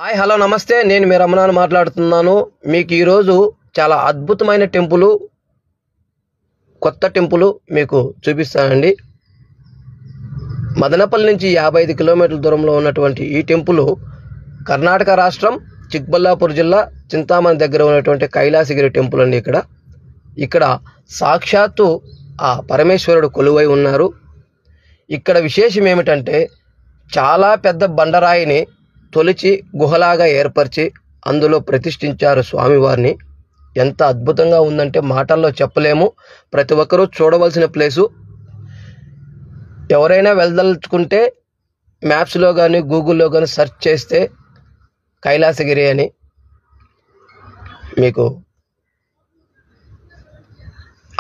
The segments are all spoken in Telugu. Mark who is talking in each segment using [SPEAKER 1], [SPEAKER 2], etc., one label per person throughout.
[SPEAKER 1] హాయ్ హలో నమస్తే, నేను మీ రమణాను మాట్లాడుతున్నాను. మీకు ఈరోజు చాలా అద్భుతమైన టెంపుల్, కొత్త టెంపుల్ మీకు చూపిస్తానండి. మదనపల్లి నుంచి 55 కిలోమీటర్ల దూరంలో ఉన్నటువంటి ఈ టెంపుల్ కర్ణాటక రాష్ట్రం చిక్బల్లాపూర్ జిల్లా చింతామణి దగ్గర ఉన్నటువంటి కైలాసగిరి టెంపుల్ అండి. ఇక్కడ సాక్షాత్తు ఆ పరమేశ్వరుడు కొలువై ఉన్నారు. ఇక్కడ విశేషం ఏమిటంటే, చాలా పెద్ద బండరాయిని తొలిచి గుహలాగా ఏర్పరిచి అందులో ప్రతిష్ఠించారు స్వామివారిని. ఎంత అద్భుతంగా ఉందంటే మాటల్లో చెప్పలేము. ప్రతి ఒక్కరూ చూడవలసిన ప్లేసు. ఎవరైనా వెళ్ళదలుచుకుంటే మ్యాప్స్లో కానీ గూగుల్లో కానీ సెర్చ్ చేస్తే కైలాసగిరి అని మీకు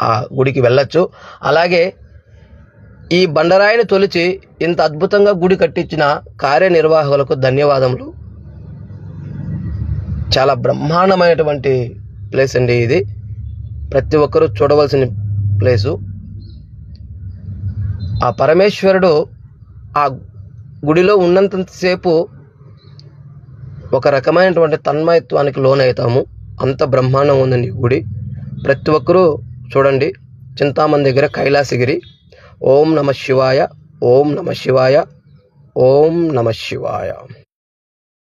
[SPEAKER 1] ఆ గుడికి వెళ్ళొచ్చు. అలాగే ఈ బండరాయిని తొలిచి ఇంత అద్భుతంగా గుడి కట్టించిన కార్యనిర్వాహకులకు ధన్యవాదములు. చాలా బ్రహ్మాండమైనటువంటి ప్లేస్ అండి ఇది. ప్రతి ఒక్కరూ చూడవలసిన ప్లేసు. ఆ పరమేశ్వరుడు ఆ గుడిలో ఉన్నంతసేపు ఒక రకమైనటువంటి తన్మయత్వానికి లోనవుతాము. అంత బ్రహ్మాండంగా ఉందండి ఈ గుడి. ప్రతి ఒక్కరూ చూడండి. చింతామణి దగ్గర కైలాసగిరి. ఓం నమ శివాయ, ఓం నమ శివాయ, ఓం నమ శివాయ.